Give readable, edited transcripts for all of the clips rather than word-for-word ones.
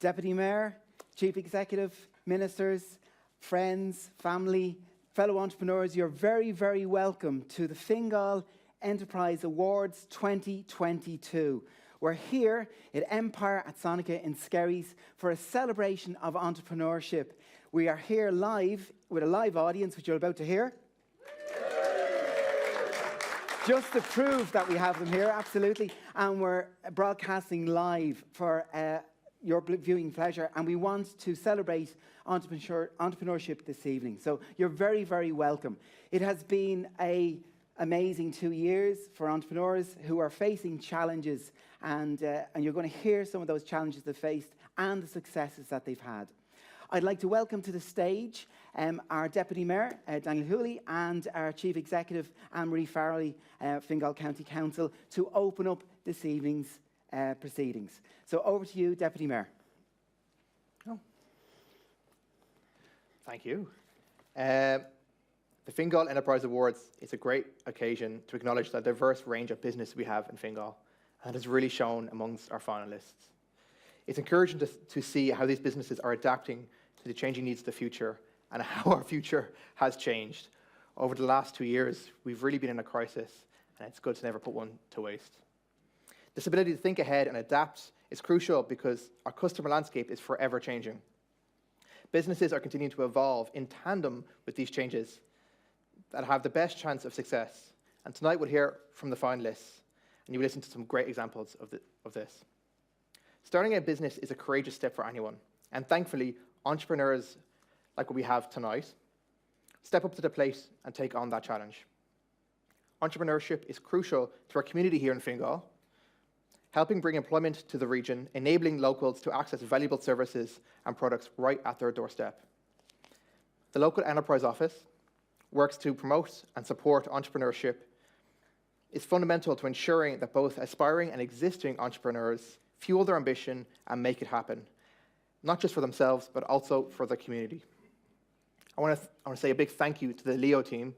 Deputy Mayor, Chief Executive, Ministers, friends, family, fellow entrepreneurs, you're very, very welcome to the Fingal Enterprise Awards 2022. We're here at Empire at Sonica in Skerries for a celebration of entrepreneurship. We are here live with a live audience, which you're about to hear. Just to prove that we have them here, absolutely. And we're broadcasting live for your viewing pleasure. And we want to celebrate entrepreneurship this evening. So you're very, very welcome. It has been an amazing 2 years for entrepreneurs who are facing challenges. And you're going to hear some of those challenges they've faced and the successes that they've had. I'd like to welcome to the stage our Deputy Mayor, Daniel Hooley, and our Chief Executive, Anne-Marie Farrelly, Fingal County Council, to open up this evening's proceedings. So over to you, Deputy Mayor. Oh. Thank you. The Fingal Enterprise Awards is a great occasion to acknowledge the diverse range of business we have in Fingal, and has really shown amongst our finalists. It's encouraging to see how these businesses are adapting to the changing needs of the future and how our future has changed. Over the last 2 years, we've really been in a crisis, and it's good to never put one to waste. This ability to think ahead and adapt is crucial because our customer landscape is forever changing. Businesses are continuing to evolve in tandem with these changes that have the best chance of success. And tonight we'll hear from the finalists, and you will listen to some great examples of this. Starting a business is a courageous step for anyone, and thankfully, entrepreneurs like what we have tonight step up to the plate and take on that challenge. Entrepreneurship is crucial to our community here in Fingal, helping bring employment to the region, enabling locals to access valuable services and products right at their doorstep. The local enterprise office works to promote and support entrepreneurship. Is fundamental to ensuring that both aspiring and existing entrepreneurs fuel their ambition and make it happen, not just for themselves, but also for the community. I want to say a big thank you to the Leo team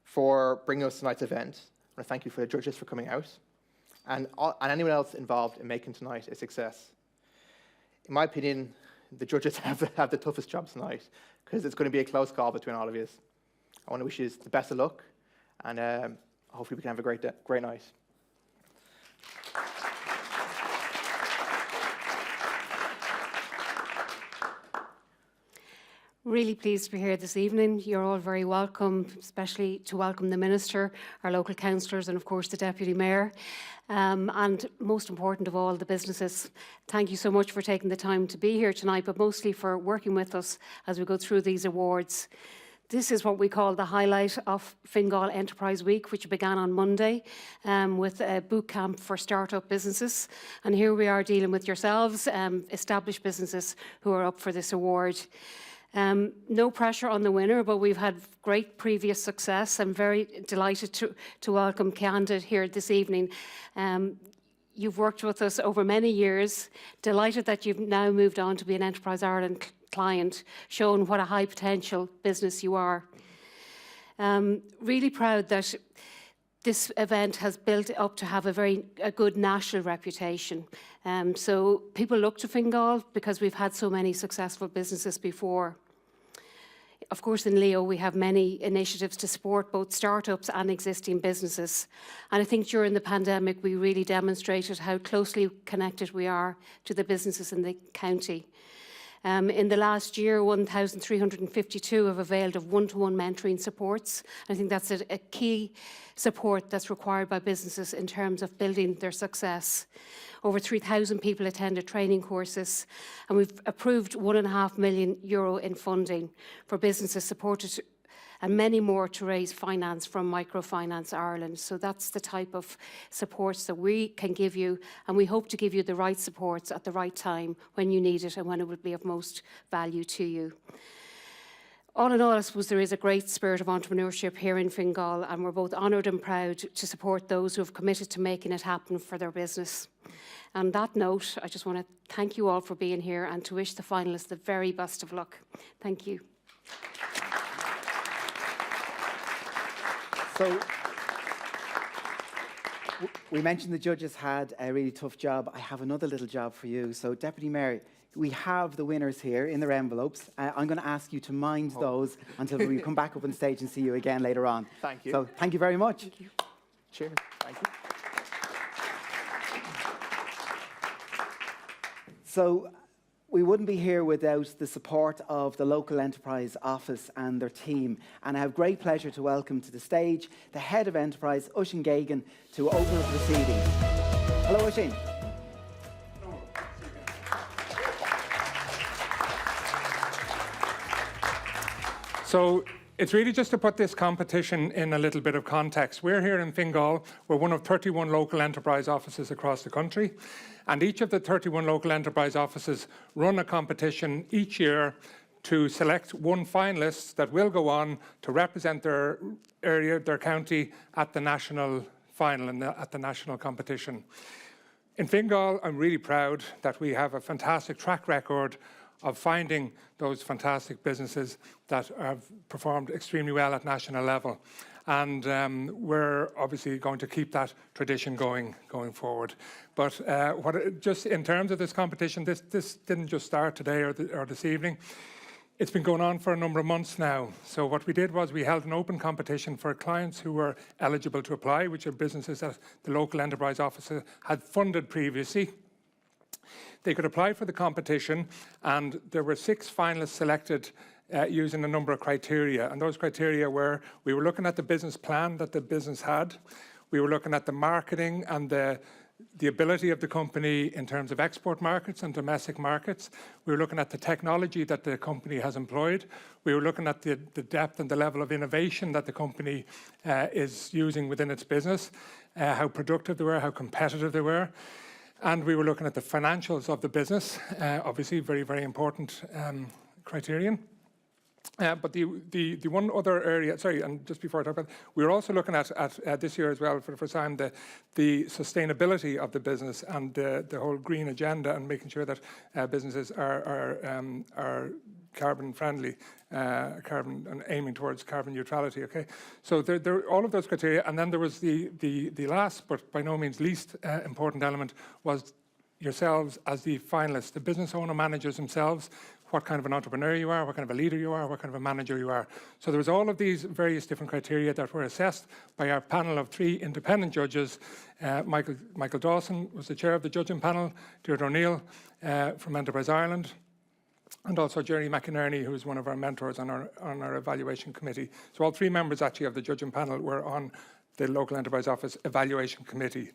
for bringing us tonight's event. I want to thank you for the judges for coming out, and anyone else involved in making tonight a success. In my opinion, the judges have the toughest job tonight, because it's going to be a close call between all of you. I want to wish you the best of luck, and hopefully we can have a great night. Really pleased to be here this evening. You're all very welcome, especially to welcome the Minister, our local councillors, and of course the Deputy Mayor. And most important of all, the businesses. Thank you so much for taking the time to be here tonight, but mostly for working with us as we go through these awards. This is what we call the highlight of Fingal Enterprise Week, which began on Monday with a boot camp for start-up businesses. And here we are dealing with yourselves, established businesses who are up for this award. No pressure on the winner, but we've had great previous success. I'm very delighted to welcome Candid here this evening. You've worked with us over many years. Delighted that you've now moved on to be an Enterprise Ireland client, showing what a high potential business you are. Really proud that this event has built up to have a good national reputation. So people look to Fingal because we've had so many successful businesses before. Of course, in Leo, we have many initiatives to support both startups and existing businesses. And I think during the pandemic, we really demonstrated how closely connected we are to the businesses in the county. In the last year, 1,352 have availed of one-to-one mentoring supports. I think that's a key support that's required by businesses in terms of building their success. Over 3,000 people attended training courses, and we've approved €1.5 million in funding for businesses supported, and many more to raise finance from Microfinance Ireland. So that's the type of supports that we can give you, and we hope to give you the right supports at the right time when you need it and when it will be of most value to you. All in all, I suppose there is a great spirit of entrepreneurship here in Fingal, and we're both honoured and proud to support those who have committed to making it happen for their business. On that note, I just want to thank you all for being here and to wish the finalists the very best of luck. Thank you. So, we mentioned the judges had a really tough job. I have another little job for you. So, Deputy Mayor, we have the winners here in their envelopes. I'm going to ask you to mind those until we come back up on stage and see you again later on. Thank you. So thank you very much. Thank you. Cheers. Thank you. So we wouldn't be here without the support of the local enterprise office and their team. And I have great pleasure to welcome to the stage the head of enterprise, Oisín Geoghegan, to open up proceedings. Hello, Oisín. So it's really just to put this competition in a little bit of context. We're here in Fingal. We're one of 31 local enterprise offices across the country. And each of the 31 local enterprise offices run a competition each year to select one finalist that will go on to represent their area, their county, at the national final and at the national competition. In Fingal, I'm really proud that we have a fantastic track record of finding those fantastic businesses that have performed extremely well at national level. And we're obviously going to keep that tradition going forward. But just in terms of this competition, this didn't just start today or this evening. It's been going on for a number of months now. So what we did was we held an open competition for clients who were eligible to apply, which are businesses that the local enterprise office had funded previously. They could apply for the competition, and there were 6 finalists selected using a number of criteria. And those criteria were, we were looking at the business plan that the business had. We were looking at the marketing and the ability of the company in terms of export markets and domestic markets. We were looking at the technology that the company has employed. We were looking at the depth and the level of innovation that the company is using within its business, how productive they were, how competitive they were. And we were looking at the financials of the business, obviously very, very important criterion. But the one other area, sorry, and just before I talk about it, we were also looking at this year as well for the first time the sustainability of the business and the whole green agenda and making sure that businesses are carbon friendly, carbon and aiming towards carbon neutrality. Okay, so there all of those criteria, and then there was the last but by no means least important element was yourselves as the finalists, the business owner managers themselves. What kind of an entrepreneur you are, what kind of a leader you are, what kind of a manager you are. So there was all of these various different criteria that were assessed by our panel of 3 independent judges. Michael Dawson was the chair of the judging panel, Deirdre O'Neill from Enterprise Ireland, and also Jerry McInerney, who is one of our mentors on our evaluation committee. So all 3 members actually of the judging panel were on the local enterprise office evaluation committee.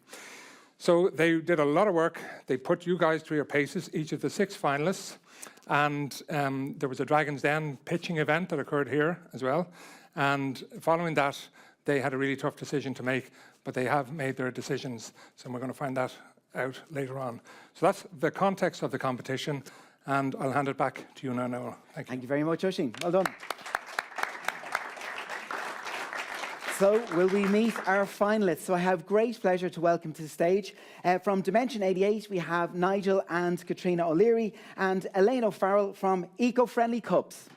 So they did a lot of work. They put you guys through your paces, each of the 6 finalists. And there was a Dragon's Den pitching event that occurred here as well. And following that, they had a really tough decision to make, but they have made their decisions. So we're going to find that out later on. So that's the context of the competition. And I'll hand it back to you now, Noel. Thank you. Thank you very much, Oisín. Well done. So will we meet our finalists? So I have great pleasure to welcome to the stage from Dimension 88, we have Nigel and Katrina O'Leary and Elaine O'Farrell from Eco-Friendly Cups.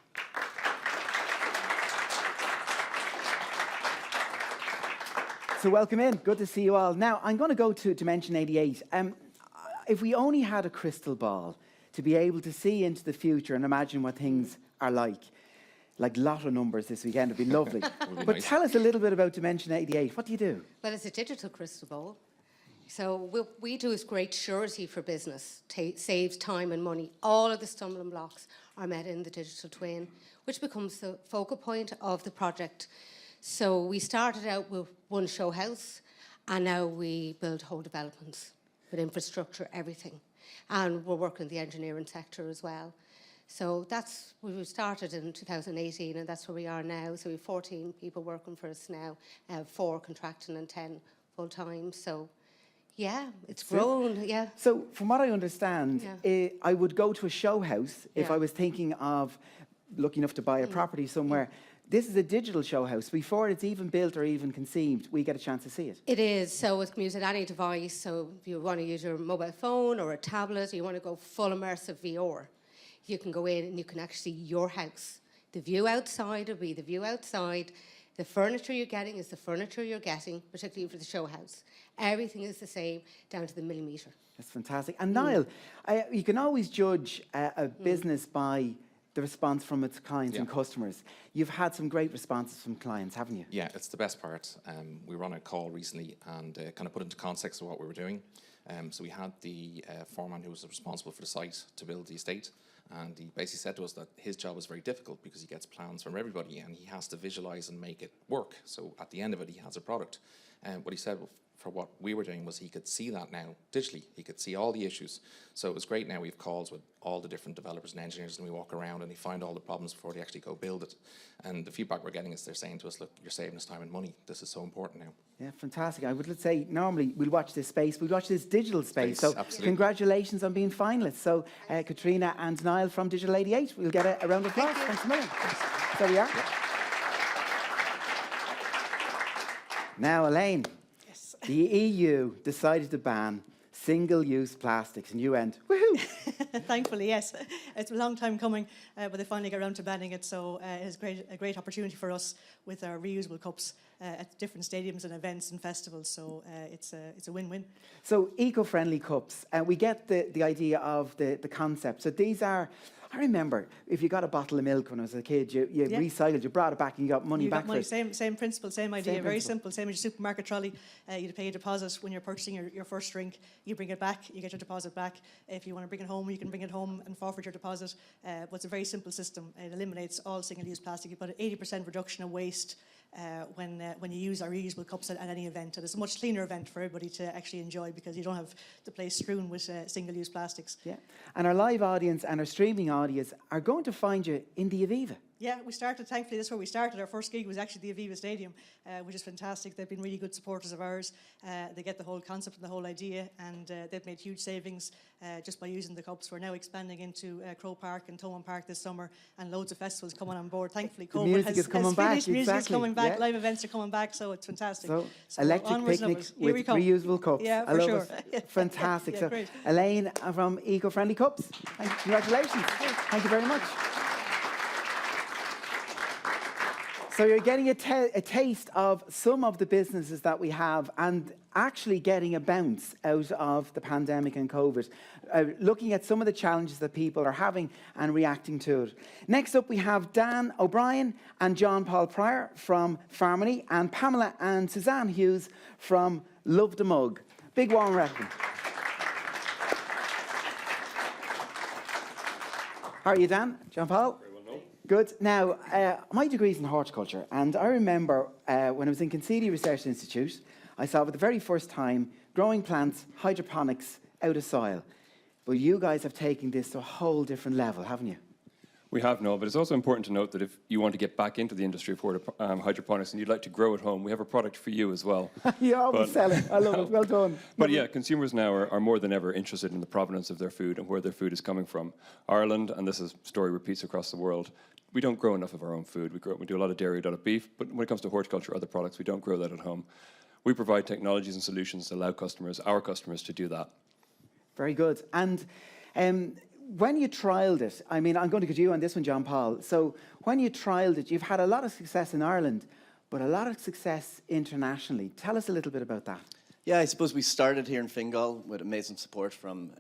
So welcome in, good to see you all. Now I'm going to go to Dimension 88. If we only had a crystal ball to be able to see into the future and imagine what things are like lotto numbers this weekend, it'd be lovely. But tell us a little bit about Dimension 88. What do you do? Well, it's a digital crystal ball. So what we do is great surety for business, saves time and money. All of the stumbling blocks are met in the digital twin, which becomes the focal point of the project. So we started out with one show house, and now we build whole developments with infrastructure, everything. And we're working in the engineering sector as well. So that's, we started in 2018, and that's where we are now. So we have 14 people working for us now, 4 contracting and 10 full-time. So yeah, it's grown, yeah. So from what I understand, I would go to a show house if I was thinking of lucky enough to buy a property somewhere. This is a digital show house. Before it's even built or even conceived, we get a chance to see it. It is. So it can use at any device. So if you want to use your mobile phone or a tablet, you want to go full immersive VR, you can go in and you can actually see your house. The view outside will be the view outside. The furniture you're getting is the furniture you're getting, particularly for the show house. Everything is the same, down to the millimetre. That's fantastic. And Niall, you can always judge a business by the response from its clients and customers. You've had some great responses from clients, haven't you? Yeah, it's the best part. We were on a call recently and kind of put into context of what we were doing. So we had the foreman who was responsible for the site to build the estate, and he basically said to us that his job is very difficult because he gets plans from everybody and he has to visualize and make it work. So at the end of it, he has a product. And what he said for what we were doing was he could see that now digitally. He could see all the issues. So it was great. Now we have calls with all the different developers and engineers, and we walk around and we find all the problems before they actually go build it. And the feedback we're getting is they're saying to us, look, you're saving us time and money. This is so important now. Yeah, fantastic. I would say normally we'll watch this space, we'll watch this digital space. So absolutely. Congratulations on being finalists. So Katrina and Niall from Digital 88, we'll get a round of applause. Thanks a million. There we are. Now, Elaine, the EU decided to ban single-use plastics, and you went, woohoo! Thankfully, yes. It's a long time coming, but they finally got around to banning it, so it is a great opportunity for us with our reusable cups at different stadiums and events and festivals, so it's a win-win. So, eco-friendly cups, we get the idea of the concept. So these are, I remember, if you got a bottle of milk when I was a kid, you recycled, you brought it back and you got money back for it. Same principle, same idea, Same very principle. simple, same as your supermarket trolley. You pay a deposit when you're purchasing your first drink, you bring it back, you get your deposit back. If you want to bring it home, you can bring it home and forfeit your deposit. But it's a very simple system. It eliminates all single-use plastic. You put an 80% reduction of waste when you use our reusable cups at any event. And it's a much cleaner event for everybody to actually enjoy because you don't have the place strewn with single-use plastics. Yeah, and our live audience and our streaming audience are going to find you in the Aviva. Yeah, we started, thankfully, that's where we started. Our first gig was actually the Aviva Stadium, which is fantastic. They've been really good supporters of ours. They get the whole concept and the whole idea, and they've made huge savings just by using the cups. We're now expanding into Crow Park and Thomond Park this summer, and loads of festivals coming on board. Thankfully, The COVID music is coming back, finished. Music is exactly, coming back, yeah. live events are coming back, so it's fantastic. So onwards electric and picnics upwards. Here we with come. reusable cups. Yeah, I for love sure. it. Fantastic. Yeah, So great. Elaine from Eco-Friendly Cups, congratulations. Thank you very much. So you're getting a taste of some of the businesses that we have and actually getting a bounce out of the pandemic and COVID, looking at some of the challenges that people are having and reacting to it. Next up, we have Dan O'Brien and John Paul Pryor from Farmony and Pamela and Suzanne Hughes from Love the Mug. Big warm welcome. How are you, Dan? John Paul? Good. Now, my degree's in horticulture, and I remember when I was in Concedi Research Institute, I saw for the very first time growing plants, hydroponics, out of soil. But you guys have taken this to a whole different level, haven't you? We have, no, but it's also important to note that if you want to get back into the industry of hydroponics and you'd like to grow at home, we have a product for you as well. You always sell it. I love it. Well done. But yeah, consumers now are more than ever interested in the provenance of their food and where their food is coming from. Ireland, and this is story repeats across the world, we don't grow enough of our own food. We do a lot of dairy, a lot of beef, but when it comes to horticulture, other products, we don't grow that at home. We provide technologies and solutions to allow our customers to do that. Very good. And when you trialled it, I mean, I'm going to get you on this one, John Paul. So when you trialled it, you've had a lot of success in Ireland, but a lot of success internationally. Tell us a little bit about that. Yeah, I suppose we started here in Fingal with amazing support from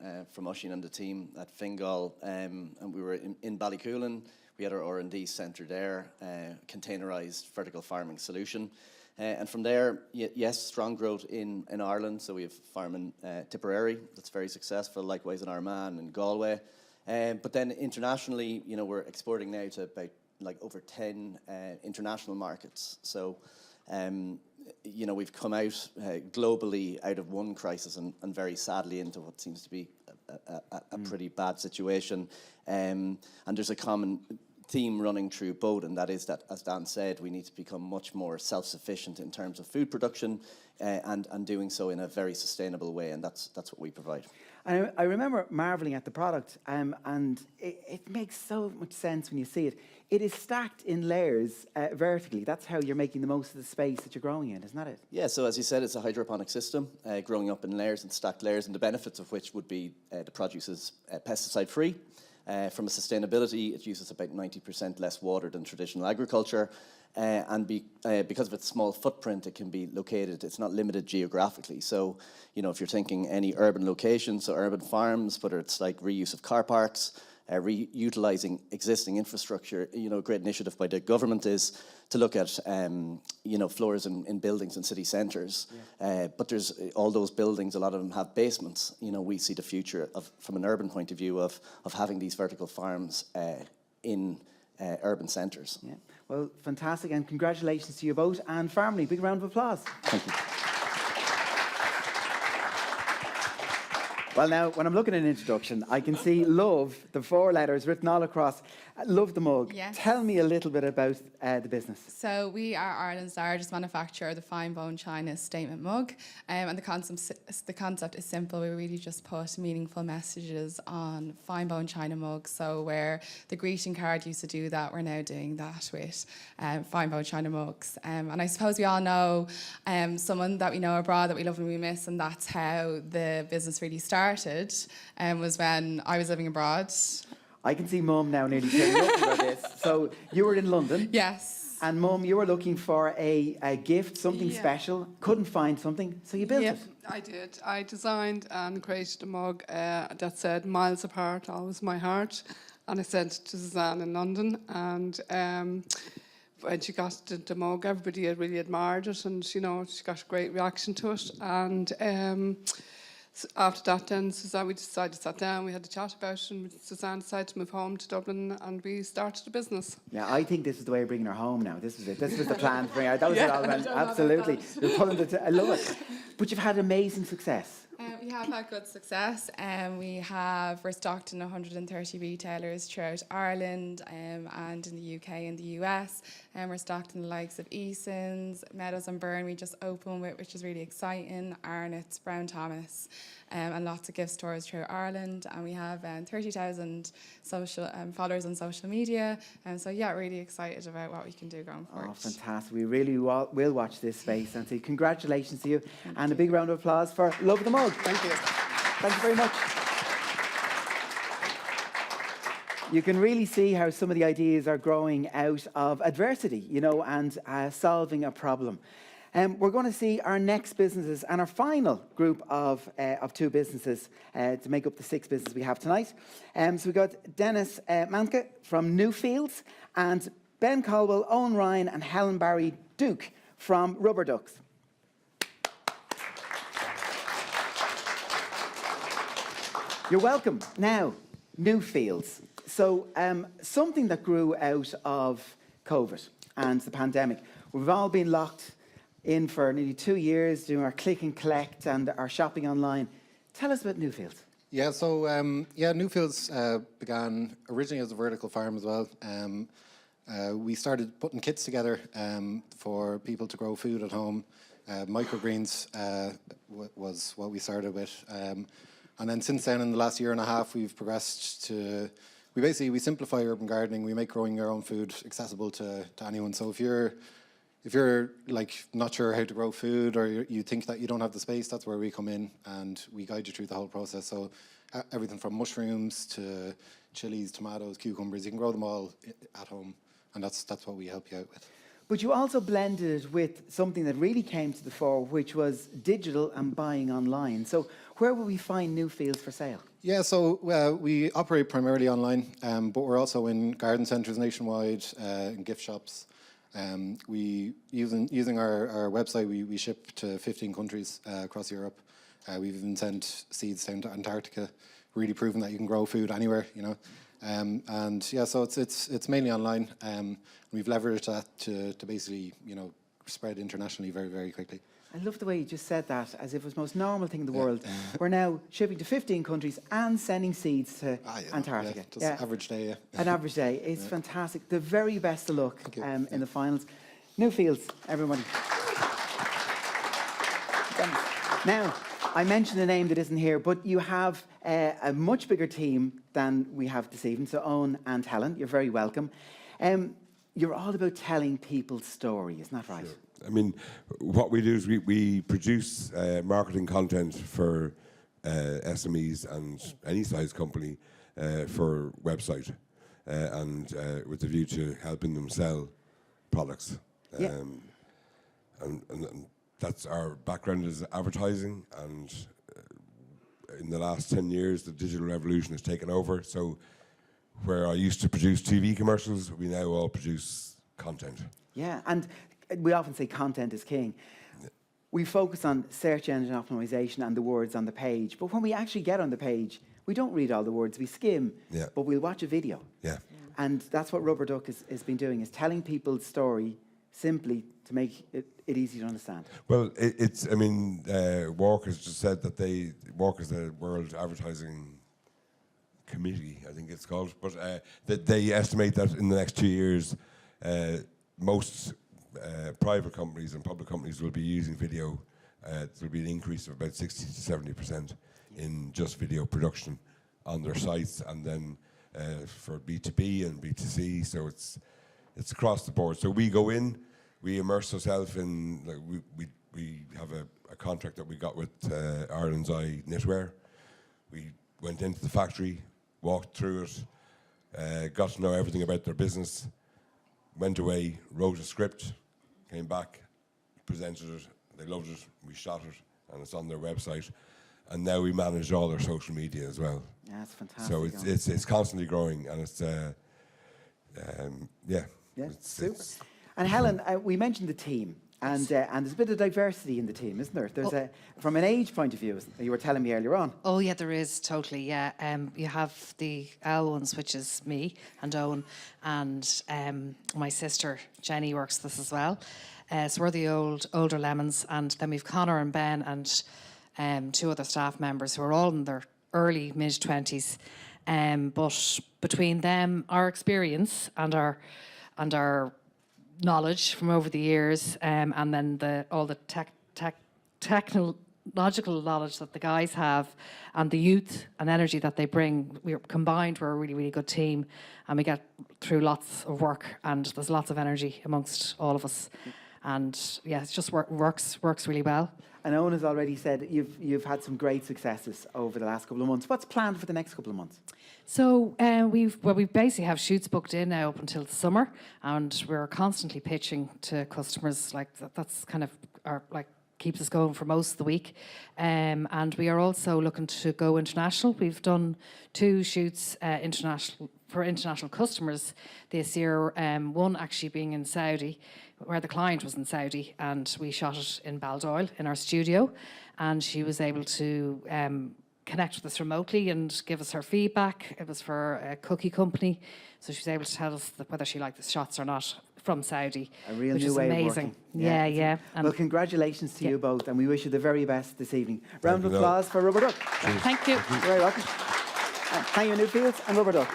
Oisin and the team at Fingal, and we were in Ballycoolan. We had our R&D centre there, containerised vertical farming solution. And from there, yes, strong growth in Ireland. So we have farm in Tipperary that's very successful, likewise in Armagh and Galway. But then internationally, you know, we're exporting now to about over 10 international markets. So, you know, we've come out globally out of one crisis and very sadly into what seems to be a pretty bad situation. And there's a common theme running through both, and that is that, as Dan said, we need to become much more self-sufficient in terms of food production and doing so in a very sustainable way, and that's what we provide. And I remember marvelling at the product, and it makes so much sense when you see it. It is stacked in layers vertically. That's how you're making the most of the space that you're growing in, isn't that it? Yeah, so as you said, it's a hydroponic system, growing up in layers and stacked layers, and the benefits of which would be the produce is pesticide-free. From a sustainability, it uses about 90% less water than traditional agriculture. Because of its small footprint, it can be located, it's not limited geographically. So, if you're thinking any urban locations, so urban farms, whether it's like reuse of car parks, reutilising existing infrastructure, a great initiative by the government is to look at, floors in buildings in city centres. But there's all those buildings, a lot of them have basements. We see the future from an urban point of view of having these vertical farms in urban centres. Yeah. Well, fantastic, and congratulations to you both and family. Big round of applause. Thank you. Well, now, when I'm looking at an introduction, I can see love, the 4 letters written all across. Love the mug. Yes. Tell me a little bit about the business. So we are Ireland's largest manufacturer of the fine bone china statement mug, and the concept is simple. We really just put meaningful messages on fine bone china mugs. So where the greeting card used to do that, we're now doing that with fine bone china mugs. And I suppose we all know someone that we know abroad that we love and we miss, and that's how the business really started. Was when I was living abroad. I can see Mum now nearly tearing up about this. So you were in London. Yes. And Mum, you were looking for a gift, something special, couldn't find something, so you built it. I did. I designed and created a mug that said "miles apart, always my heart," and I sent it to Suzanne in London. And when she got the mug, everybody had really admired it, and she got a great reaction to it. And so after that, then we decided to sit down. We had a chat about it, and Suzanne decided to move home to Dublin, and we started a business. Yeah, I think this is the way of bringing her home now. This was it. This was the plan to bring her. That was it all about. Absolutely. You're pulling I love it. But you've had amazing success. We have had good success. We're stocked in 130 retailers throughout Ireland and in the UK and the US. We're stocked in the likes of Eason's, Meadows and Byrne we just opened with, which is really exciting, Arnott's, Brown Thomas, and lots of gift stores throughout Ireland. And we have 30,000 social followers on social media. So yeah, really excited about what we can do going forward. Oh, fantastic. We really will watch this space and say congratulations to you. And a big round of applause for Love the Mug. Thank you. Thank you very much. You can really see how some of the ideas are growing out of adversity, and solving a problem. We're going to see our next businesses and our final group of 2 businesses to make up the 6 businesses we have tonight. So we've got Dennis Manke from Newfields and Ben Caldwell, Owen Ryan and Helen Barry Duke from Rubber Ducks. You're welcome. Now, Newfields. So something that grew out of COVID and the pandemic. We've all been locked in for nearly 2 years doing our click and collect and our shopping online. Tell us about Newfields. Yeah, so Newfields began originally as a vertical farm as well. We started putting kits together for people to grow food at home. Microgreens was what we started with. And then since then, in the last year and a half, we've progressed to, we simplify urban gardening. We make growing your own food accessible to anyone. So if you're like not sure how to grow food, or you think that you don't have the space, that's where we come in and we guide you through the whole process. So everything from mushrooms to chilies, tomatoes, cucumbers, you can grow them all at home, and that's what we help you out with. But you also blended it with something that really came to the fore, which was digital and buying online. So where will we find Newfields for sale? Yeah, so we operate primarily online, but we're also in garden centres nationwide, in gift shops. Using our website, we ship to 15 countries across Europe. We've even sent seeds down to Antarctica, really proving that you can grow food anywhere, and yeah, so it's mainly online. We've leveraged that to basically, spread internationally very, very quickly. I love the way you just said that, as if it was the most normal thing in the world. We're now shipping to 15 countries and sending seeds to Antarctica. Yeah, just average day, An average day. It's fantastic. The very best of luck in the finals. Newfields, everybody. Now, I mentioned a name that isn't here, but you have a much bigger team than we have this evening. So Owen and Helen, you're very welcome. You're all about telling people's story, isn't that right? Sure. I mean, what we do is we produce marketing content for SMEs and any size company for website, and with the view to helping them sell products. Yeah. And that's our background is advertising, and in the last 10 years, the digital revolution has taken over. So where I used to produce TV commercials, we now all produce content. Yeah, and we often say content is king. We focus on search engine optimization and the words on the page, but when we actually get on the page, we don't read all the words, we skim, but we'll watch a video. Yeah. And that's what Rubber Duck has been doing, is telling people's story simply to make it easy to understand. Well, Walk has just said that Walk is the World Advertising Committee, I think it's called, but that they estimate that in the next 2 years, most private companies and public companies will be using video. There will be an increase of about 60 to 70% in just video production on their sites, and then for B2B and B2C, so it's across the board. So we go in, we immerse ourselves in, like, we have a contract that we got with Ireland's Eye Knitwear. We went into the factory, walked through it, got to know everything about their business, went away, wrote a script, came back, presented it, they loved it, we shot it, and it's on their website. And now we manage all their social media as well. Yeah, that's fantastic. So it's constantly growing, and it's super. And Helen, we mentioned the team, and there's a bit of diversity in the team, isn't there? There's from an age point of view, as you were telling me earlier on. Oh yeah, there is, totally. Yeah, you have the L ones, which is me and Owen, and my sister Jenny works with us as well. So we're the older lemons, and then we've Connor and Ben and 2 other staff members who are all in their early mid-20s. But between them, our experience and our knowledge from over the years, and then all the technological knowledge that the guys have, and the youth and energy that they bring, we're combined. We're a really, really good team, and we get through lots of work, and there's lots of energy amongst all of us. And yeah, it's just works really well. And Owen has already said you've had some great successes over the last couple of months. What's planned for the next couple of months? So we basically have shoots booked in now up until the summer, and we're constantly pitching to customers. Like that's kind of keeps us going for most of the week. And we are also looking to go international. We've done 2 shoots for international customers this year. One actually being in Saudi, where the client was in Saudi, and we shot it in Baldoyle in our studio, and she was able to connect with us remotely and give us her feedback. It was for a cookie company, so she was able to tell us whether she liked the shots or not from Saudi, a real which new is way amazing. of working. Yeah. Well, congratulations to you both, and we wish you the very best this evening. Round of applause for Rubber Duck. Thank you. You're very welcome. Thank you, Newfields and Rubber Duck.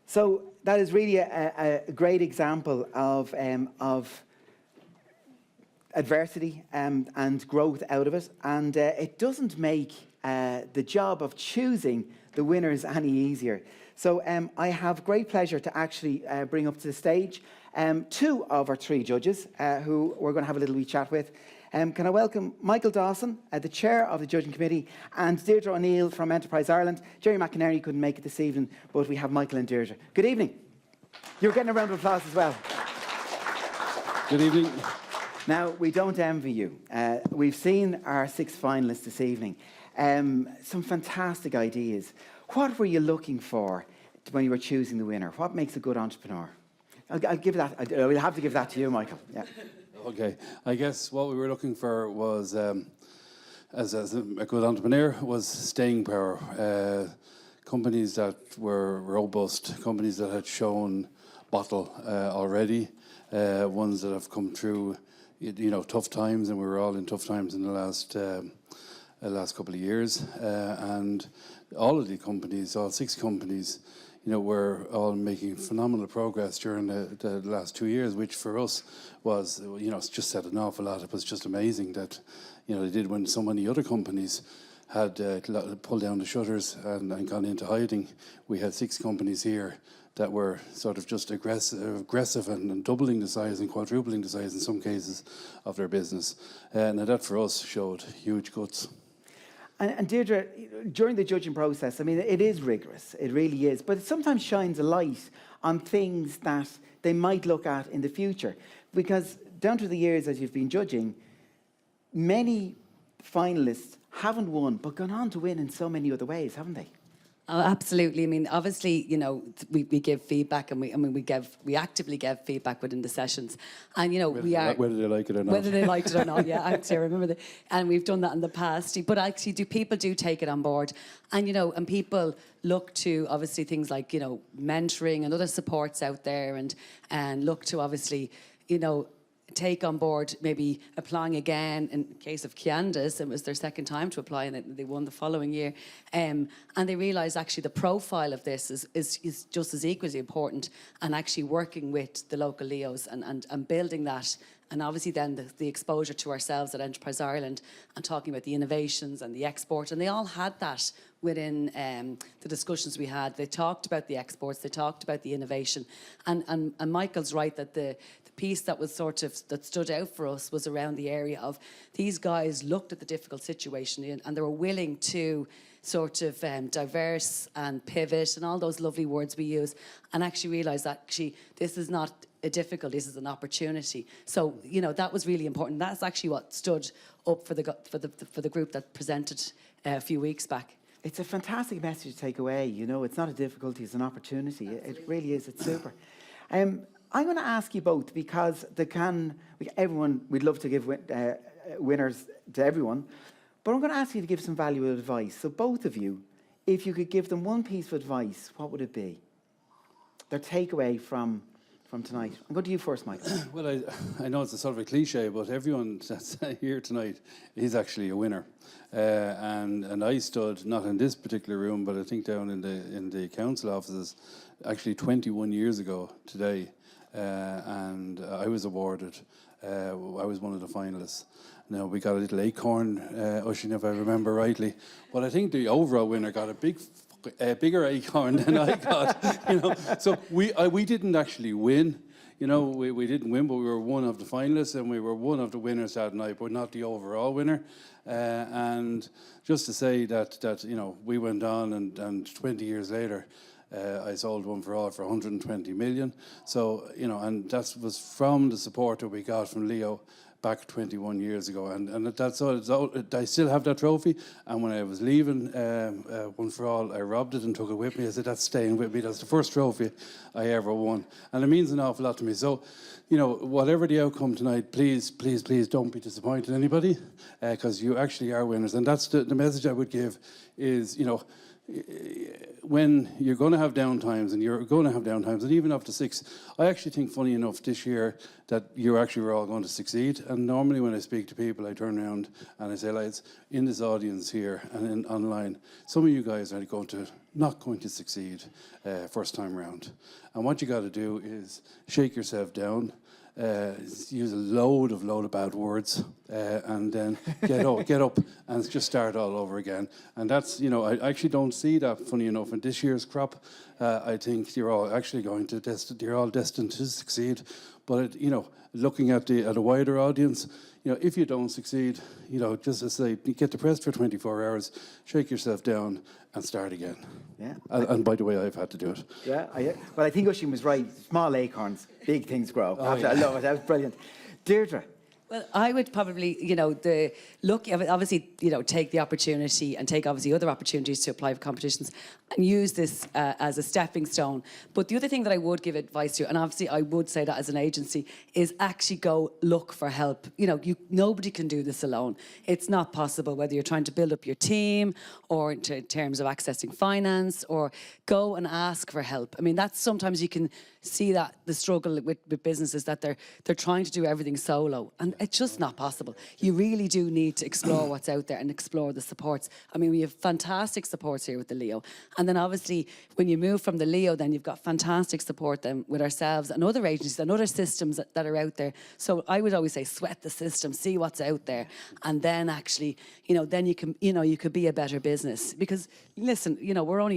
So that is really a great example of adversity and growth out of it. And it doesn't make the job of choosing the winners any easier. So I have great pleasure to actually bring up to the stage 2 of our 3 judges who we're going to have a little wee chat with. Can I welcome Michael Dawson, the chair of the judging committee, and Deirdre O'Neill from Enterprise Ireland. Jerry McInerney couldn't make it this evening, but we have Michael and Deirdre. Good evening. You're getting a round of applause as well. Good evening. Now, we don't envy you. We've seen our 6 finalists this evening. Some fantastic ideas. What were you looking for when you were choosing the winner? What makes a good entrepreneur? I'll give that. We'll have to give that to you, Michael. Yeah. Okay. I guess what we were looking for was, as a good entrepreneur, was staying power. Companies that were robust, companies that had shown bottle already, ones that have come through, tough times, and we were all in tough times in the last couple of years, and all of the companies, all 6 companies, were all making phenomenal progress during the last 2 years, which for us was, it's just said an awful lot. It was just amazing that, they did when so many other companies had pulled down the shutters and gone into hiding. We had 6 companies here that were sort of just aggressive and doubling the size and quadrupling the size in some cases of their business. And that for us showed huge guts. And Deirdre, during the judging process, I mean, it is rigorous, it really is, but it sometimes shines a light on things that they might look at in the future. Because down through the years as you've been judging, many finalists haven't won, but gone on to win in so many other ways, haven't they? Oh, absolutely. I mean, obviously, you know, we give feedback, and we actively give feedback within the sessions, and you know, whether they like it or not. Whether they liked it or not, yeah, actually, I remember that, and we've done that in the past. But actually, people do take it on board, and you know, and people look to obviously things like, you know, mentoring and other supports out there, and look to obviously, you know, take on board maybe applying again. In the case of Kianda's, it was their second time to apply, and they won the following year. And they realised actually the profile of this is just as equally important, and actually working with the local Leos and building that. And obviously then the exposure to ourselves at Enterprise Ireland and talking about the innovations and the export. And they all had that within the discussions we had. They talked about the exports, they talked about the innovation. And Michael's right that the piece that was that stood out for us was around the area of these guys looked at the difficult situation and they were willing to diverse and pivot and all those lovely words we use, and actually realise that actually this is not a difficulty, this is an opportunity. So you know, that was really important. That's actually what stood up for the group that presented a few weeks back. It's a fantastic message to take away. You know, it's not a difficulty, it's an opportunity. It really is. It's super. I'm going to ask you both, because everyone, we'd love to give winners to everyone, but I'm going to ask you to give some valuable advice. So both of you, if you could give them one piece of advice, what would it be? Their takeaway from tonight. I'm going to you first, Michael. Well, I know it's a sort of a cliche, but everyone that's here tonight is actually a winner. And I stood, not in this particular room, but I think down in the council offices, actually 21 years ago today. And I was awarded. I was one of the finalists. Now, we got a little acorn, Oisín, if I remember rightly. But I think the overall winner got a bigger acorn than I got. You know, so we didn't actually win. You know, we didn't win, but we were one of the finalists and we were one of the winners that night, but not the overall winner. And just to say that you know, we went on and 20 years later, I sold One for All for 120 million. So, you know, and that was from the support that we got from Leo back 21 years ago. And that's all. I still have that trophy. And when I was leaving One for All, I robbed it and took it with me. I said, that's staying with me. That's the first trophy I ever won. And it means an awful lot to me. So, you know, whatever the outcome tonight, please, please, please don't be disappointed in anybody, because you actually are winners. And that's the message I would give is, you know, when you're going to have downtimes, and even up to 6, I actually think, funny enough, this year that you actually were all going to succeed. And normally when I speak to people, I turn around and I say, lads, in this audience here and online, some of you guys are not going to succeed first time round. And what you got to do is shake yourself down. Use a load of bad words, and then get up and just start all over again. And that's, you know, I actually don't see that, funny enough, in this year's crop. I think you're all actually you're all destined to succeed. But you know, looking at a wider audience, you know, if you don't succeed, you know, just to say, get depressed for 24 hours, shake yourself down, and start again. Yeah. And by the way, I've had to do it. Yeah. Well, I think Oisín was right. Small acorns, big things grow. Oh, yeah. I love it. That was brilliant. Deirdre. Well, I would probably, you know, obviously, you know, take the opportunity and take obviously other opportunities to apply for competitions and use this as a stepping stone. But the other thing that I would give advice to, and obviously I would say that as an agency, is actually go look for help. You know, nobody can do this alone. It's not possible, whether you're trying to build up your team or in terms of accessing finance, or go and ask for help. I mean, that's sometimes you can see that the struggle with businesses, that they're trying to do everything solo, and it's just not possible. You really do need to explore what's out there and explore the supports. I mean, we have fantastic supports here with the Leo, and then obviously when you move from the Leo, then you've got fantastic support then with ourselves and other agencies and other systems that are out there. So I would always say, sweat the system, see what's out there, and then actually, you know, then you can, you know, you could be a better business. Because listen, you know, we're only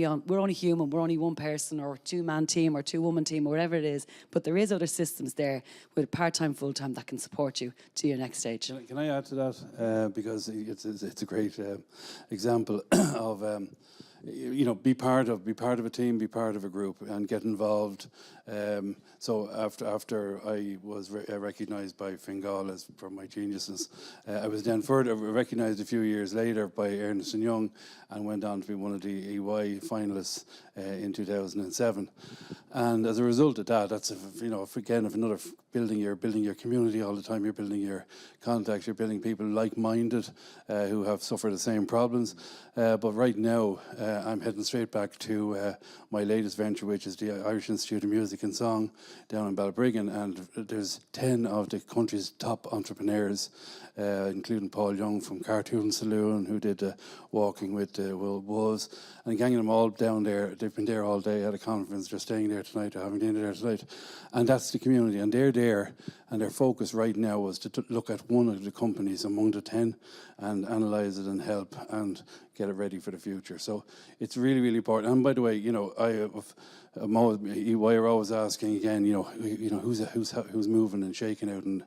human, we're only one person or 2-man team or 2-woman team or whatever it is, but there is other systems there with part-time, full-time that can support you to your next stage. Can I add to that? Because it's a great example of, be part of a team, be part of a group, and get involved. So after I was recognised by Fingal as for my geniusness, I was then further recognised a few years later by Ernst & Young, and went on to be one of the EY finalists in 2007. And as a result of that, that's again another building your community all the time. You're building your contacts. You're building people like-minded who have suffered the same problems. But right now, I'm heading straight back to my latest venture, which is the Irish Institute of Music and Song down in Balbriggan, and there's 10 of the country's top entrepreneurs, including Paul Young from Cartoon Saloon, who did Walking with Wolves, and ganging them all down there. They've been there all day at a conference. They're staying there tonight. They're having dinner there tonight, and that's the community. And they're there, and their focus right now was to look at one of the companies among the 10 and analyse it and help and get it ready for the future. So it's really, really important. And by the way, EY are always asking again, who's moving and shaking out in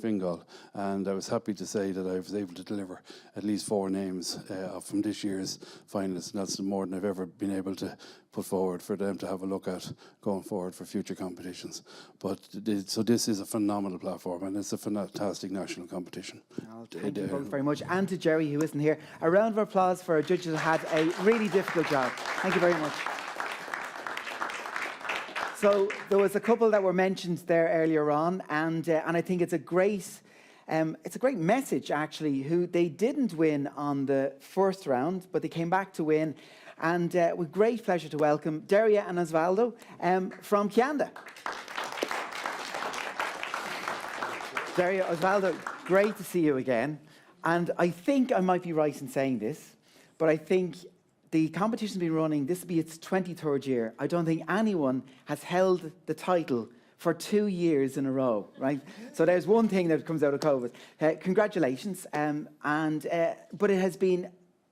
Fingal, and I was happy to say that I was able to deliver at least 4 names from this year's finalists, and that's more than I've ever been able to put forward for them to have a look at going forward for future competitions. But so this is a phenomenal platform, and it's a fantastic national competition. Well, thank you both very much, and to Jerry, who isn't here. A round of applause for our judges who had a really difficult job. Thank you very much. So there was a couple that were mentioned there earlier on, and I think it's a great message actually. Who they didn't win on the first round, but they came back to win, and with great pleasure to welcome Daria and Osvaldo from Kianda. Daria, Osvaldo, great to see you again, and I think I might be right in saying this, but I think the competition's been running, this will be its 23rd year. I don't think anyone has held the title for 2 years in a row, right? So there's one thing that comes out of COVID. Congratulations. But it has been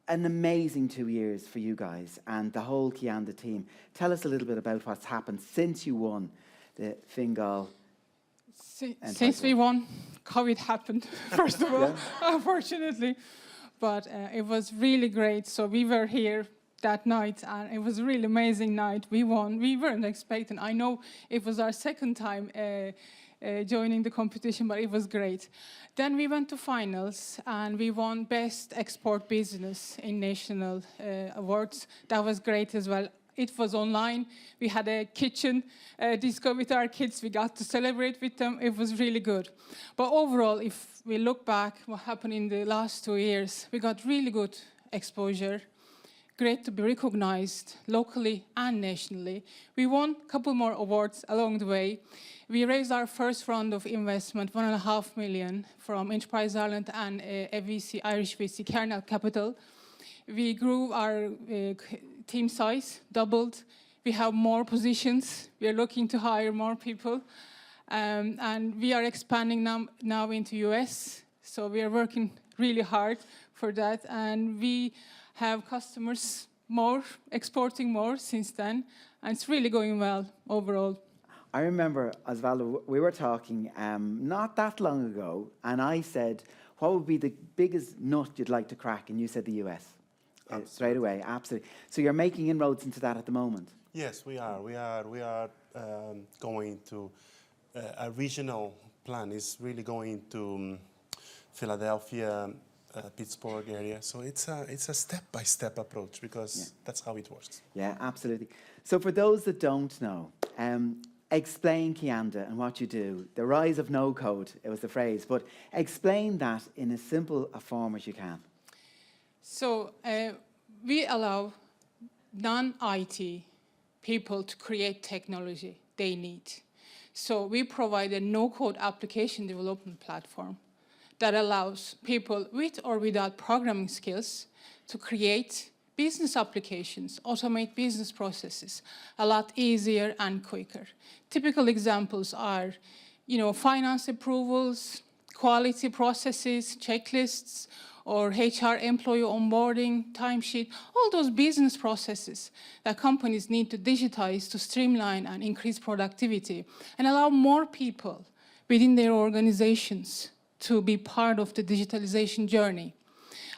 an amazing 2 years for you guys and the whole Kianda team. Tell us a little bit about what's happened since you won the Fingal. Since we won, COVID happened, first of all, unfortunately. But it was really great. So we were here that night, and it was a really amazing night. We won. We weren't expecting. I know it was our second time joining the competition, but it was great. Then we went to finals, and we won Best Export Business in National Awards. That was great as well. It was online. We had a kitchen disco with our kids. We got to celebrate with them. It was really good. But overall, if we look back, what happened in the last 2 years, we got really good exposure. Great to be recognized locally and nationally. We won a couple more awards along the way. We raised our first round of investment, $1.5 million, from Enterprise Ireland and Irish VC Kernel Capital. We grew our team size, doubled. We have more positions. We are looking to hire more people. And we are expanding now into US. So we are working really hard for that. And we have customers more, exporting more since then. And it's really going well overall. I remember, Osvaldo, we were talking not that long ago, and I said, what would be the biggest nut you'd like to crack? And you said the US. Straight away, absolutely. So you're making inroads into that at the moment? Yes, we are. We are going to a regional plan. Is really going to Philadelphia, Pittsburgh area. So it's a step-by-step approach because that's how it works. Yeah, absolutely. So for those that don't know, explain Kianda and what you do. The rise of no-code, it was the phrase, but explain that in as simple a form as you can. So we allow non-IT people to create technology they need. So we provide a no-code application development platform that allows people with or without programming skills to create business applications, automate business processes a lot easier and quicker. Typical examples are, finance approvals, quality processes, checklists, or HR employee onboarding, timesheet, all those business processes that companies need to digitize to streamline and increase productivity and allow more people within their organizations to be part of the digitalization journey.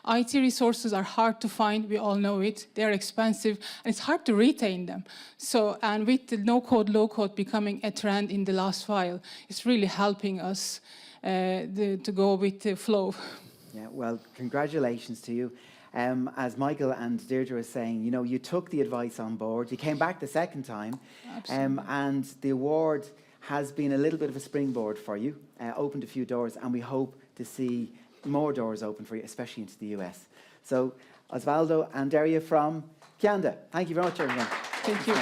IT resources are hard to find, we all know it. They're expensive, and it's hard to retain them. So, and with the no-code, low-code becoming a trend in the last while, it's really helping us to go with the flow. Yeah, well, congratulations to you. As Michael and Deirdre were saying, you know, you took the advice on board. You came back the second time, and the award has been a little bit of a springboard for you, opened a few doors, and we hope to see more doors open for you, especially into the US. So, Osvaldo and Daria from Kianda, thank you very much, everyone. Thank you.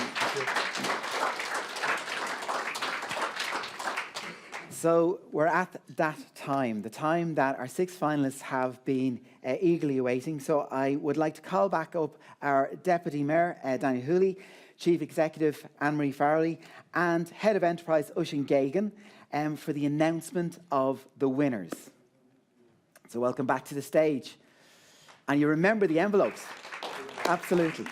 So we're at that time, the time that our 6 finalists have been eagerly awaiting. So I would like to call back up our Deputy Mayor, Danny Hooley, Chief Executive, Anne-Marie Farrelly, and Head of Enterprise, Ushin Gagan, for the announcement of the winners. So welcome back to the stage. And you remember the envelopes. Absolutely.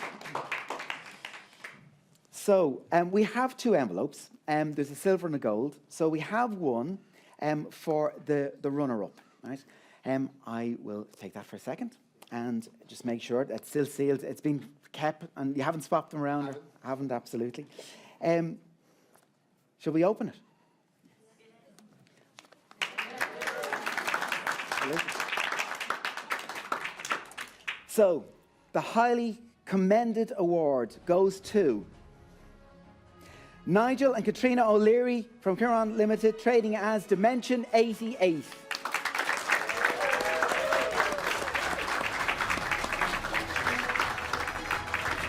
So we have 2 envelopes. There's a silver and a gold. So we have one for the runner-up. Right? I will take that for a second and just make sure that's still sealed. It's been kept and you haven't swapped them around. Or haven't, absolutely. Shall we open it? So the highly commended award goes to Nigel and Katrina O'Leary from Kiran Limited, trading as Dimension 88.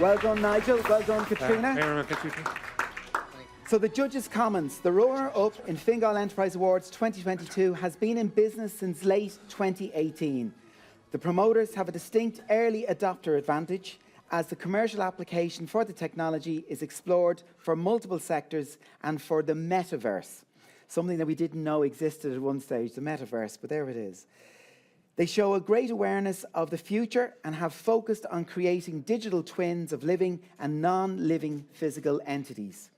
Well done, Nigel. Well done, Katrina. So the judges' comments. The runner-up in Fingal Enterprise Awards 2022 has been in business since late 2018. The promoters have a distinct early adopter advantage as the commercial application for the technology is explored for multiple sectors and for the metaverse, something that we didn't know existed at one stage, the metaverse, but there it is. They show a great awareness of the future and have focused on creating digital twins of living and non-living physical entities.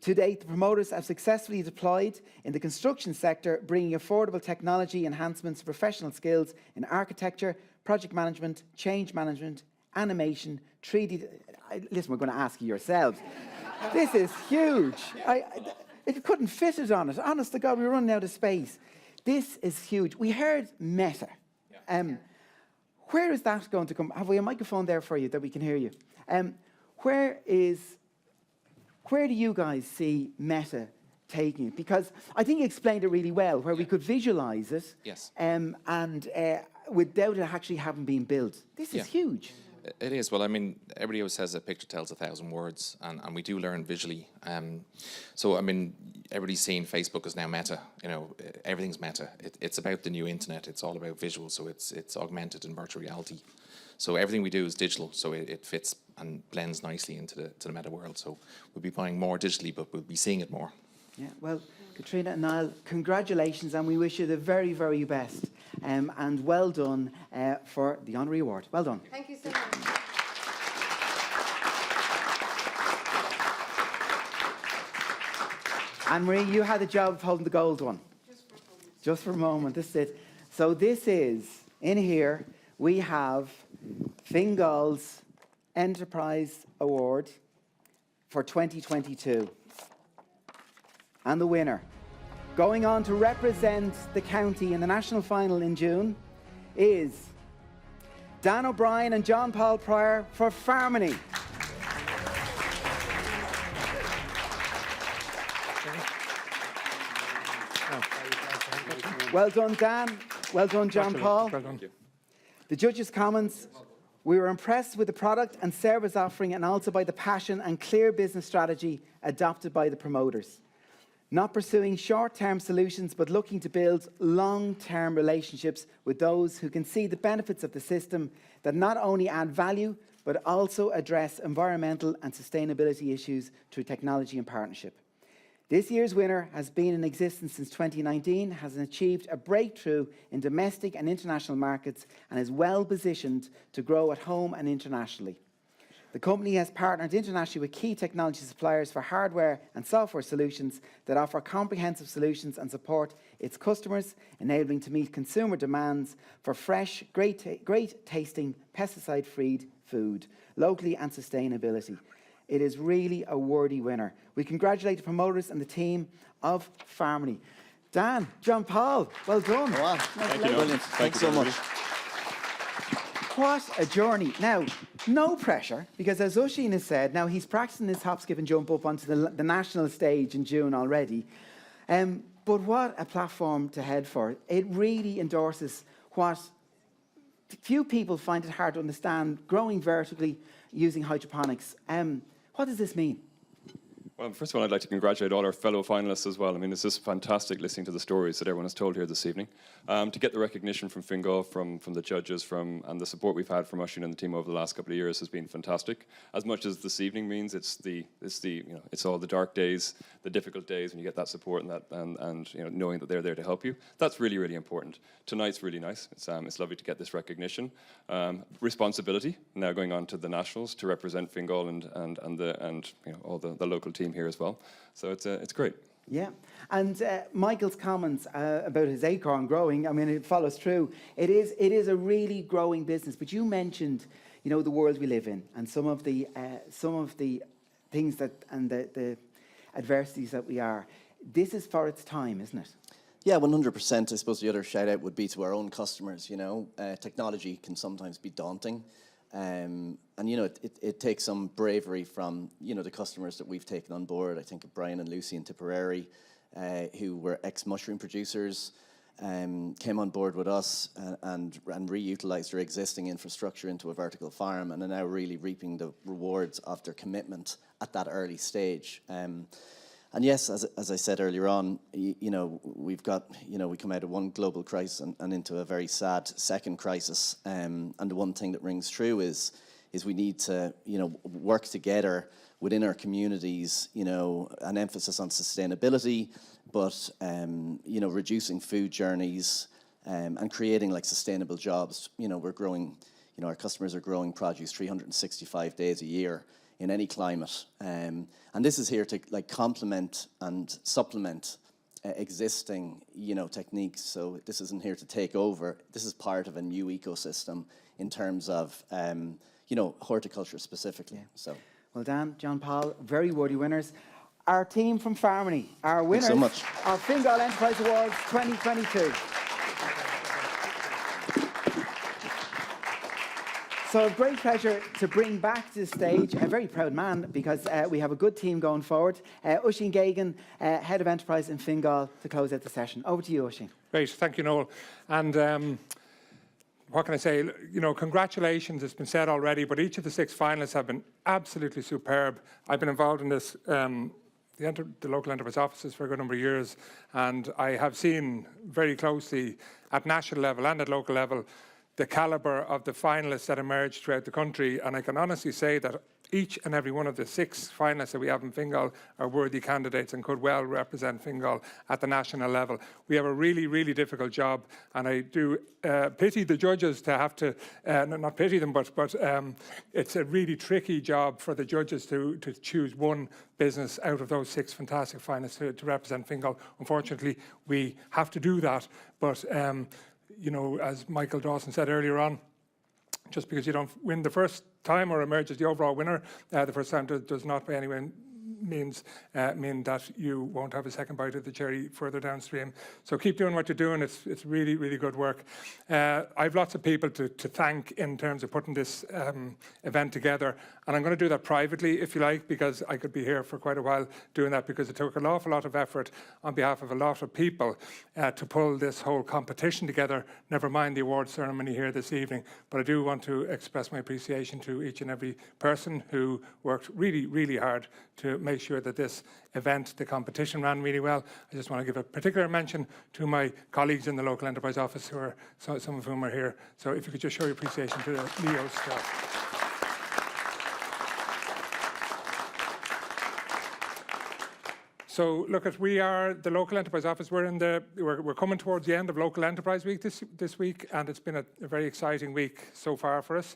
To date, the promoters have successfully deployed in the construction sector, bringing affordable technology enhancements to professional skills in architecture, project management, change management, animation, 3D. Listen, we're going to ask you yourselves. This is huge. It couldn't fit it on it. Honest to God, we're running out of space. This is huge. We heard Meta. Where is that going to come? Have we a microphone there for you that we can hear you? Where do you guys see Meta taking it? Because I think you explained it really well, where we could visualize it. Yes. And without it actually having been built. This is huge. It is. Well, I mean, everybody always says a picture tells 1,000 words, and we do learn visually. So, I mean, everybody's seen Facebook is now Meta. You know, everything's Meta. It's about the new internet. It's all about visual, so it's augmented in virtual reality. So everything we do is digital, so it fits and blends nicely into the Meta world. So we'll be buying more digitally, but we'll be seeing it more. Yeah, well, Katrina and Niall, congratulations, and we wish you the very, very best. And well done for the honorary award. Well done. Thank you so much. Anne-Marie, you had the job of holding the gold one. Just for a moment. This is it. So this is, in here, we have Fingal's Enterprise Award for 2022. And the winner, going on to represent the county in the national final in June, is Dan O'Brien and John Paul Pryor for Farmony. Well done, Dan. Well done, John Paul. Well done. The judges' comments. We were impressed with the product and service offering and also by the passion and clear business strategy adopted by the promoters. Not pursuing short-term solutions, but looking to build long-term relationships with those who can see the benefits of the system that not only add value, but also address environmental and sustainability issues through technology and partnership. This year's winner has been in existence since 2019, has achieved a breakthrough in domestic and international markets, and is well positioned to grow at home and internationally. The company has partnered internationally with key technology suppliers for hardware and software solutions that offer comprehensive solutions and support its customers, enabling to meet consumer demands for fresh, great tasting, pesticide-free food, locally and sustainability. It is really a worthy winner. We congratulate the promoters and the team of Farmony. Dan, John Paul, well done. Wow. Thank you. Brilliant. Thanks so much. What a journey. Now, no pressure, because as Oisín has said, now he's practicing his hop, skip and jump up onto the national stage in June already. But what a platform to head for. It really endorses what few people find it hard to understand, growing vertically using hydroponics. What does this mean? Well, first of all, I'd like to congratulate all our fellow finalists as well. I mean, it's just fantastic listening to the stories that everyone has told here this evening. To get the recognition from Fingal, from the judges, and the support we've had from Oisín and the team over the last couple of years has been fantastic. As much as this evening means, it's all the dark days, the difficult days when you get that support and knowing that they're there to help you. That's really, really important. Tonight's really nice. It's lovely to get this recognition. Responsibility now going on to the nationals to represent Fingal and all the local team here as well. So it's great. Yeah, and Michael's comments about his acorn growing, I mean, it follows through. It is a really growing business. But you mentioned, the world we live in and some of the things and the adversities that we are. This is for its time, isn't it? Yeah, 100%. I suppose the other shout out would be to our own customers. Technology can sometimes be daunting. And it takes some bravery from the customers that we've taken on board. I think of Brian and Lucy in Tipperary, who were ex-mushroom producers, came on board with us and reutilized their existing infrastructure into a vertical farm, and are now really reaping the rewards of their commitment at that early stage. And yes, as I said earlier on, we've got, we come out of one global crisis and into a very sad second crisis. And the one thing that rings true is we need to, work together within our communities, an emphasis on sustainability, but, reducing food journeys and creating sustainable jobs. We're growing, our customers are growing produce 365 days a year in any climate. And this is here to complement and supplement existing, techniques. So this isn't here to take over. This is part of a new ecosystem in terms of, horticulture specifically. Yeah. So. Well, Dan, John Paul, very worthy winners. Our team from Farmony, our winners so much. of Fingal Enterprise Awards 2022. So a great pleasure to bring back to the stage a very proud man, because we have a good team going forward. Oisín Geoghegan, Head of Enterprise in Fingal, to close out the session. Over to you, Oisín. Great, thank you, Noel. And what can I say? Congratulations, it's been said already, but each of the 6 finalists have been absolutely superb. I've been involved in this, the local enterprise offices for a good number of years, and I have seen very closely at national level and at local level the calibre of the finalists that emerged throughout the country, and I can honestly say that each and every one of the 6 finalists that we have in Fingal are worthy candidates and could well represent Fingal at the national level. We have a really, really difficult job, and I do pity the judges to have to, not pity them, but it's a really tricky job for the judges to choose one business out of those 6 fantastic finalists to represent Fingal. Unfortunately, we have to do that, but as Michael Dawson said earlier on, just because you don't win the first time or emerge as the overall winner the first time does not by any means mean that you won't have a second bite of the cherry further downstream. So keep doing what you're doing. It's really, really good work. I've lots of people to thank in terms of putting this event together, and I'm going to do that privately, if you like, because I could be here for quite a while doing that, because it took an awful lot of effort on behalf of a lot of people to pull this whole competition together, never mind the award ceremony here this evening. But I do want to express my appreciation to each and every person who worked really, really hard to make sure that this event, the competition, ran really well. I just want to give a particular mention to my colleagues in the local enterprise office, who are some of whom are here. So if you could just show your appreciation to Leo's staff. So look, we are the local enterprise office. We're coming towards the end of Local Enterprise Week this week, and it's been a very exciting week so far for us.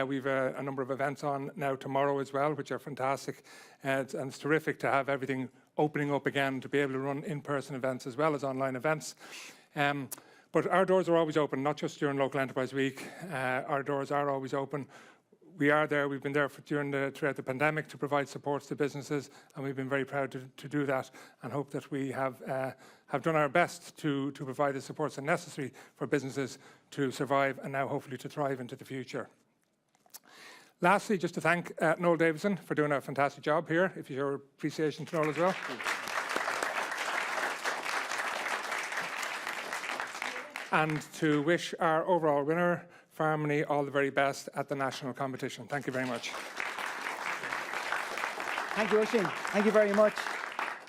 We've a number of events on now tomorrow as well, which are fantastic, and it's terrific to have everything opening up again, to be able to run in-person events as well as online events. But our doors are always open, not just during Local Enterprise Week. Our doors are always open. We are there. We've been there throughout the pandemic to provide supports to businesses, and we've been very proud to do that, and hope that we have done our best to provide the supports necessary for businesses to survive and now hopefully to thrive into the future. Lastly, just to thank Noel Davison for doing a fantastic job here. If you show appreciation to Noel as well. And to wish our overall winner, Farmony, all the very best at the national competition. Thank you very much. Thank you, Oisin. Thank you very much.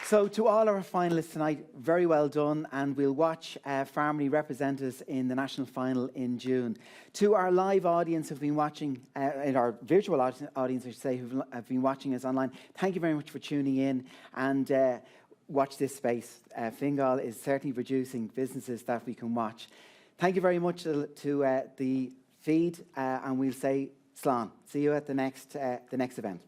So to all our finalists tonight, very well done, and we'll watch Farmony represent us in the national final in June. To our live audience who've been watching, in our virtual audience, I should say, who have been watching us online, thank you very much for tuning in, and watch this space. Fingal is certainly producing businesses that we can watch. Thank you very much to the feed, and we'll say slán. See you at the next event.